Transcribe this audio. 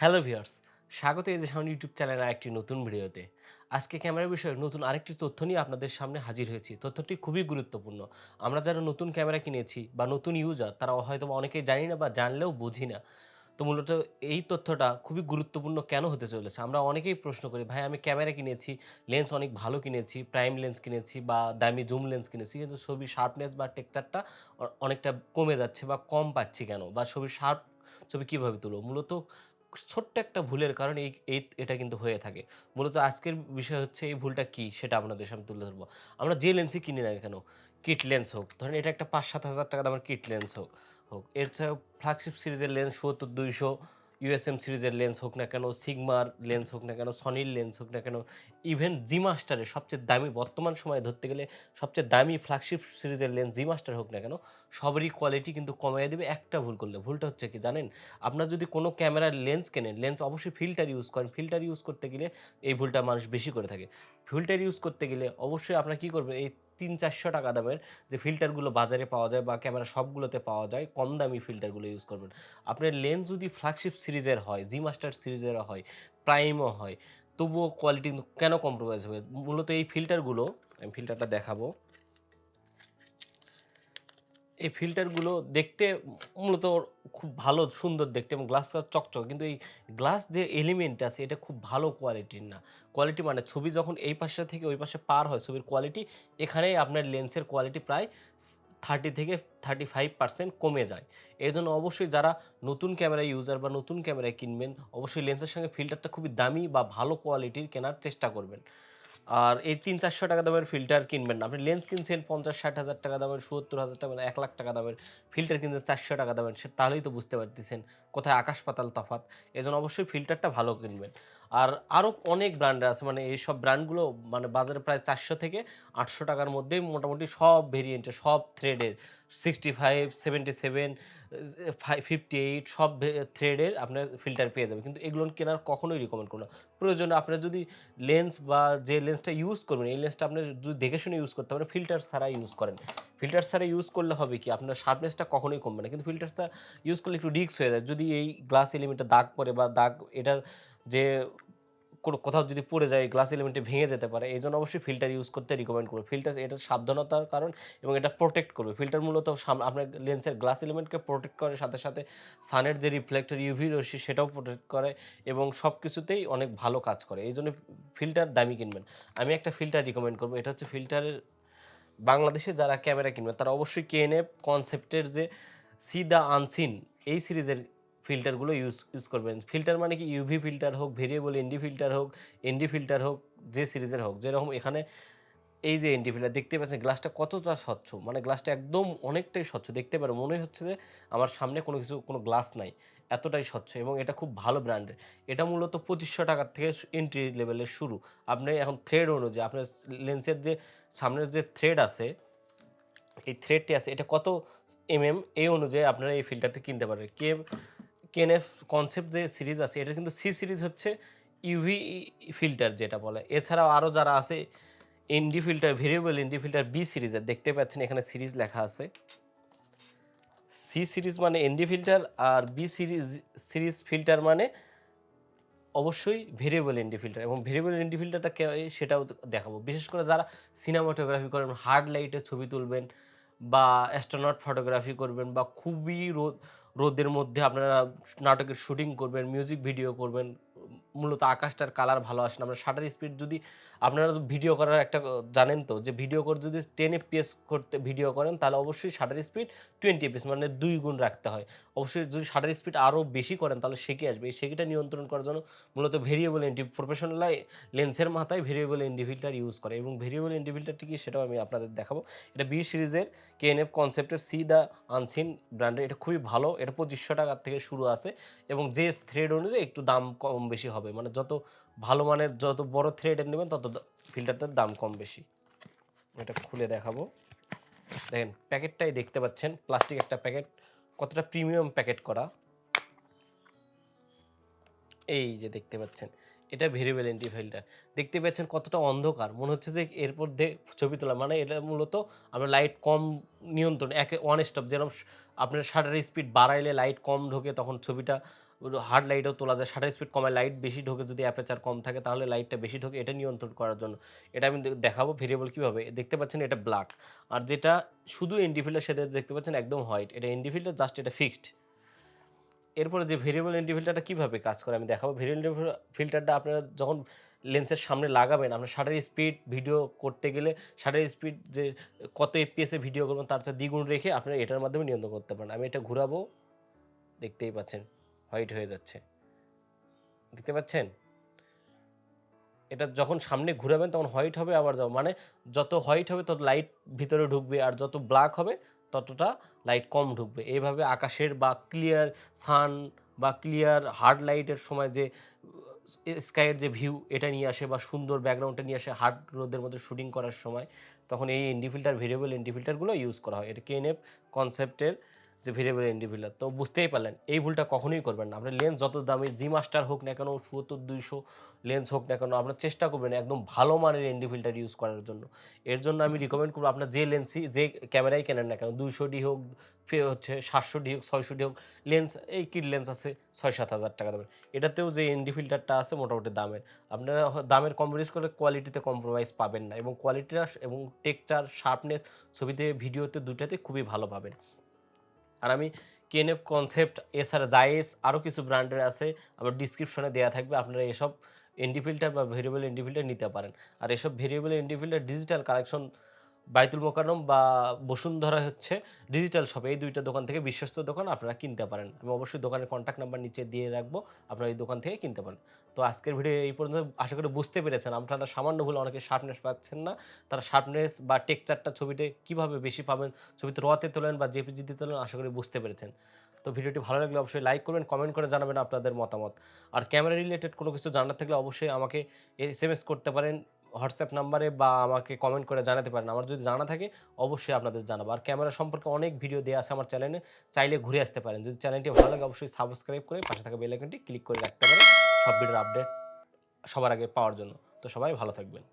Hello viewers, স্বাগত এই যে সামনে ইউটিউব চ্যানেলের আরেকটি নতুন ভিডিওতে। আজকে ক্যামেরার বিষয়ে নতুন আরেকটি তথ্য নিয়ে আপনাদের সামনে হাজির হয়েছি। তথ্যটি খুবই গুরুত্বপূর্ণ। আমরা যারা নতুন ক্যামেরা কিনেছি বা নতুন ইউজার তারা হয়তোবা অনেকেই জানি না বা জানলেও বুঝি না। তো মূলত এই তথ্যটা খুবই গুরুত্বপূর্ণ কেন হতে চলেছে? আমরা অনেকেই প্রশ্ন করি, "ভাই আমি ক্যামেরা কিনেছি, লেন্স অনেক ভালো কিনেছি, প্রাইম লেন্স কিনেছি বা দামি জুম লেন্স কিনেছি। কিন্তু ছবির শার্পনেস বা টেক্সচারটা অনেকটা কমে যাচ্ছে বা কম পাচ্ছি কেন? বা ছবির শার্প ছবি কিভাবে তুলব?" মূলত ছোট্ট একটা ভুলের কারণে এটা কিন্তু হয়ে থাকে। মূলত আজকের বিষয় হচ্ছে এই ভুলটা কি সেটা আপনাদের সামনে তুলে ধরবো। আমরা যে লেন্সই কিনি না কেন, কিট লেন্স হোক, ধরেন এটা একটা ৫-৭ হাজার টাকা দামের কিট লেন্স হোক। এছাড়াও ফ্ল্যাগশিপ সিরিজের লেন্স ৭০-২০০ ইউএসএম সিরিজের লেন্স হোক না কেন, সিগমার লেন্স হোক না কেন, সনির লেন্স হোক না কেন, ইভেন জি মাস্টারের সবচেয়ে দামি বর্তমান সময়ে ধরতে গেলে সবচেয়ে দামি ফ্ল্যাগশিপ সিরিজের লেন্স জি মাস্টার হোক না কেন, সবেরই কোয়ালিটি কিন্তু কমাইয়া দিবে একটা ভুল করলে। ভুলটা হচ্ছে কি জানেন? আপনার যদি কোনো ক্যামেরার লেন্স কেনেন, লেন্স অবশ্যই ফিল্টার ইউজ করেন। ফিল্টার ইউজ করতে গেলে এই ভুলটা মানুষ বেশি করে থাকে। ফিল্টার ইউজ করতে গেলে অবশ্যই আপনার কি করবেন, এই ৩-৪০০ টাকা দামের যে ফিল্টারগুলো বাজারে পাওয়া যায় বা ক্যামেরা শপগুলোতে পাওয়া যায়, কম দামি ফিল্টারগুলো ইউজ করবেন। আপনার লেন্স যদি ফ্ল্যাগশিপ সিরিজের হয়, জি মাস্টার সিরিজেরও হয়, প্রাইমও হয়, তবুও কোয়ালিটি কিন্তু কেন কম্প্রোমাইজ হবে? মূলত এই ফিল্টারগুলো, আমি ফিল্টারটা দেখাবো। এই ফিল্টারগুলো দেখতে মূলত খুব ভালো সুন্দর দেখতে এবং গ্লাসটা চকচকে। কিন্তু এই গ্লাস যে এলিমেন্ট আছে এটা খুব ভালো কোয়ালিটির না। কোয়ালিটি মানে ছবি যখন এই পাশটা থেকে ওই পাশে পার হয় ছবির কোয়ালিটি, এখানেই আপনার লেন্সের কোয়ালিটি প্রায় 30 থেকে 35% কমে যায়। এজন্য অবশ্যই যারা নতুন ক্যামেরা ইউজার বা নতুন ক্যামেরা কিনবেন, অবশ্যই লেন্সের সঙ্গে ফিল্টারটা খুবই দামি বা ভালো কোয়ালিটির কেনার চেষ্টা করবেন। আর এই ৩-৪০০ টাকা দামের ফিল্টার কিনবেন না। আপনি লেন্স কিনছেন ৫০-৬০ হাজার টাকা দামের, ৭০,০০০ টাকা, ১,০০,০০০ টাকা দামের, ফিল্টার কিনছেন ৪০০ টাকা দামের, তাহলেই তো বুঝতে পারতেছেন কোথায় আকাশ পাতাল তফাৎ। এজন্য অবশ্যই ফিল্টারটা ভালো কিনবেন। আর আরও অনেক ব্র্যান্ডের আছে, মানে এইসব ব্র্যান্ডগুলো মানে বাজারে প্রায় ৪০০ থেকে ৮০০ টাকার মধ্যেই মোটামুটি সব ভেরিয়েন্টের, সব থ্রেডের 65, 77, 58 সব থ্রেডের আপনার ফিল্টার পেয়ে যাবেন। কিন্তু এগুলো কেনার কখনোই রিকমেন্ড করব না। প্রয়োজনে আপনার যদি লেন্স বা যে লেন্সটা ইউজ করবেন, এই লেন্সটা আপনার যদি দেখে শুনে ইউজ করতে পারেন, ফিল্টার ছাড়া ইউজ করেন। ফিল্টার ছাড়া ইউজ করলে হবে কি, আপনার শার্পনেসটা কখনোই কমবে না। কিন্তু ফিল্টারটা ইউজ করলে একটু রিস্ক হয়ে যায়। যদি এই গ্লাস এলিমেন্টে দাগ পড়ে বা দাগ এটার যে কোথাও যদি পড়ে যায়, গ্লাস এলিমেন্টে ভেঙে যেতে পারে। এইজন্য অবশ্যই ফিল্টার ইউজ করতে রিকমেন্ড করব। ফিল্টার এটা সাবধানতার কারণ এবং এটা প্রোটেক্ট করবে। ফিল্টার মূলত আপনার লেন্সের গ্লাস এলিমেন্টকে প্রোটেক্ট করে, সাথে, সাথে সানের যে রিফ্লেক্টর ইউভি রশ্মি সেটাও প্রোটেক্ট করে এবং সবকিছুতেই অনেক ভালো কাজ করে। এইজন্য ফিল্টার দামি কিনবেন। আমি একটা ফিল্টার রিকমেন্ড করব। এটা হচ্ছে ফিল্টারের, বাংলাদেশে যারা ক্যামেরা কিনবে তারা অবশ্যই কেএনএফ কনসেপ্টের যে সি দ্য আনসিন এই সিরিজের ফিল্টারগুলো ইউজ করবেন। ফিল্টার মানে কি, ইউভি ফিল্টার হোক, ভেরিয়েবল এনডি ফিল্টার হোক, এনডি ফিল্টার হোক, যে সিরিজের হোক। যেরকম এখানে এই যে এনডি ফিল্টার দেখতে পাচ্ছেন, গ্লাসটা কতটা স্বচ্ছ, মানে গ্লাসটা একদম অনেকটাই স্বচ্ছ দেখতে পারে, মনে হচ্ছে যে আমার সামনে কোনো গ্লাস নাই, এতটাই স্বচ্ছ এবং এটা খুব ভালো ব্র্যান্ডের। এটা মূলত ২৫০০ টাকার থেকে এন্ট্রি লেভেলের শুরু। আপনি এখন থ্রেড অনুযায়ী আপনার লেন্সের যে সামনের যে থ্রেড আছে, এই থ্রেডটি আছে এটা কত এই অনুযায়ী আপনারা এই ফিল্টারটি কিনতে পারবেন। কেএনএফ কনসেপ্ট যে সিরিজ আছে এটা কিন্তু সি সিরিজ হচ্ছে ইউভি ফিল্টার যেটা বলে। এছাড়াও আরও যারা আছে ND filter, variable ND filter B সিরিজের, দেখতে পাচ্ছেন এখানে সিরিজ লেখা আছে। সি সিরিজ মানে এনডি ফিল্টার আর বি সিরিজ ফিল্টার মানে অবশ্যই ভেরিয়েবল এনডি ফিল্টার, এবং ভেরিয়েবল এনডি ফিল্টারটা সেটাও দেখাবো। বিশেষ করে যারা সিনেমাটোগ্রাফি করেন, হার্ড লাইটে ছবি তুলবেন বা অ্যাস্ট্রোনট ফটোগ্রাফি করবেন বা খুবই রোদের মধ্যে আপনারা নাটকের শুটিং করবেন, মিউজিক ভিডিও করবেন, মূলত আকাশটার কালার ভালো আসে না। আমরা শাটার স্পিড যদি আপনারা ভিডিও করার একটা জানেন তো, যে ভিডিও করে যদি 10 এফপিএস করতে ভিডিও করেন তাহলে অবশ্যই শাটার স্পিড 20 এফপিএস মানে 2 গুণ রাখতে হয়। অবশ্যই যদি শাটার স্পিড আরও বেশি করেন তাহলে সেঁকে আসবে। এই সেঁকেটা নিয়ন্ত্রণ করার জন্য মূলত ভেরিয়েবল এনডি প্রফেশনাল লেন্সের মাথায় ভেরিয়েবল এনডি ফিল্টার ইউজ করে, এবং ভেরিয়েবল এনডি ফিল্টারটি কি সেটাও আমি আপনাদের দেখাবো। এটা বি সিরিজের কেএনএফ কনসেপ্টের সি দ্য আনসিন ব্র্যান্ডের। এটা খুবই ভালো। এটা ২৫০০ টাকার থেকে শুরু আছে এবং যে থ্রেড অনুযায়ী একটু দাম কম বেশি হবে। মানে যত ভালো মানের, যত বড় থ্রেডের নেবেন তত ফিল্টারটার দাম কম বেশি। এটা খুলে দেখাবো। দেখেন প্যাকেটটাই দেখতে পাচ্ছেন, প্লাস্টিক একটা প্যাকেট, কতটা প্রিমিয়াম প্যাকেট করা। এই যে দেখতে পাচ্ছেন, এটা ভেরিয়েবল এন্টি ফিল্টার। দেখতে পাচ্ছেন কতটা অন্ধকার, মনে হচ্ছে যে এরপর ছবি তোলা, মানে এটা মূলত আমরা লাইট কম নিয়ন্ত্রণ, ওয়ান স্টপ, যেরকম আপনার শাটার স্পিড বাড়াইলে লাইট কম ঢোকে তখন ছবিটা হার্ড লাইটও তোলা যায়, শাটার স্পিড কমায় লাইট বেশি ঢোকে, যদি অ্যাপারচার কম থাকে তাহলে লাইটটা বেশি ঢোকে, এটা নিয়ন্ত্রণ করার জন্য। এটা আমি দেখাবো ভেরিয়েবল কীভাবে। দেখতে পাচ্ছেন এটা ব্ল্যাক, আর যেটা শুধু এনডি ফিল্টার সেটা দেখতে পাচ্ছেন একদম হোয়াইট, এটা এনডি ফিল্টার, জাস্ট এটা ফিক্সড। এরপরে যে ভেরিয়েবল এনডি ফিল্টারটা কীভাবে কাজ করে আমি দেখাবো। ভেরিয়েবল ফিল্টারটা আপনারা যখন লেন্সের সামনে লাগাবেন, আপনার শাটার স্পিড ভিডিও করতে গেলে শাটার স্পিড যে কত এফপিএসে ভিডিও করবেন তার চেয়ে দ্বিগুণ রেখে আপনারা এটার মাধ্যমে নিয়ন্ত্রণ করতে পারেন। আমি এটা ঘুরাবো, দেখতেই পাচ্ছেন হোয়াইট হয়ে যাচ্ছে, দেখতে পাচ্ছেন। এটা যখন সামনে ঘুরাবেন তখন হোয়াইট হবে, আবার যাও মানে যত হোয়াইট হবে তত লাইট ভিতরে ঢুকবে, আর যত ব্ল্যাক হবে ততটা লাইট কম ঢুকবে। এইভাবে আকাশের বা ক্লিয়ার সান বা ক্লিয়ার হার্ড লাইটের সময় যে স্কাইয়ের যে ভিউ এটা নিয়ে আসে, বা সুন্দর ব্যাকগ্রাউন্ডটা নিয়ে আসে হার্ড রোদের মধ্যে শুটিং করার সময়, তখন এই এনডি ফিল্টার, ভেরিয়েবল এনডি ফিল্টারগুলো ইউজ করা হয়। এটা কেএনএফ কনসেপ্টের যে ভেরিয়েবল এনডি ফিল্টার। তো বুঝতেই পারলেন, এই ভুলটা কখনোই করবেন না। আপনার লেন্স যত দামি জি মাস্টার হোক না কেন, ৭০-২০০ লেন্স হোক না কেন, আপনার চেষ্টা করবেন একদম ভালো মানের এনডি ফিল্টার ইউজ করার জন্য। এর জন্য আমি রিকমেন্ড করবো, আপনার যে লেন্সই যে ক্যামেরাই কেনেন না কেন, 200D হোক, হচ্ছে 700D হোক, 600D হোক, লেন্স এই কিট লেন্স আছে ৬-৭ হাজার টাকা দামের, এটাতেও যে এনডি ফিল্টারটা আছে মোটামুটি দামের। আপনারা দামের কম্প্রোমাইজ করে কোয়ালিটিতে কম্প্রোমাইজ পাবেন না, এবং কোয়ালিটিটা এবং টেক্সচার, শার্পনেস ছবিতে ভিডিওতে দুটাতে খুবই ভালো পাবেন। আর আমি কেএনএফ কনসেপ্ট এছাড়া জায়েজ আরও কিছু ব্র্যান্ডের আছে, আমার ডিসক্রিপশনে দেওয়া থাকবে, আপনারা এসব এনডি ফিল্টার বা ভেরিয়েবল এনডি ফিল্টার নিতে পারেন। আর এসব variable ND filter digital collection Baitul Mukarram বা বসুন্ধরা হচ্ছে ডিজিটাল শপে, এই দুইটা দোকান থেকে বিশ্বস্ত দোকান, আপনারা কিনতে পারেন। আমি অবশ্যই দোকানের কন্ট্যাক্ট নাম্বার নিচে দিয়ে রাখবো, আপনারা এই দোকান থেকে কিনতে পারেন। তো আজকের ভিডিও এই পর্যন্ত, আশা করি বুঝতে পেরেছেন। আপনারা সামান্য ভুল অনেকে শার্পনেস পাচ্ছেন না, তারা শার্পনেস বা টেক্সচারটা ছবিতে কীভাবে বেশি পাবেন, ছবিতে রতে তোলেন বা জেপিজিতে তোলেন, আশা করি বুঝতে পেরেছেন। তো ভিডিওটি ভালো লাগলে অবশ্যই লাইক করবেন, কমেন্ট করে জানাবেন আপনাদের মতামত। আর ক্যামেরা রিলেটেড কোনো কিছু জানার থাকলে অবশ্যই আমাকে এসএমএস করতে পারেন হোয়াটসঅ্যাপ নাম্বারে, বা আমাকে কমেন্ট করে জানাতে পারেন। আমার যদি জানা থাকে অবশ্যই আপনাদের জানাবো। আর ক্যামেরা সম্পর্কে অনেক ভিডিও দেওয়া আছে আমার চ্যানেলে, চাইলে ঘুরে আসতে পারেন। যদি চ্যানেলটি ভালো লাগে অবশ্যই সাবস্ক্রাইব করে পাশে থাকা বেল আইকনটি ক্লিক করে রাখতে পারেন সব ভিডিওর আপডেট সবার আগে পাওয়ার জন্য। তো সবাই ভালো থাকবেন।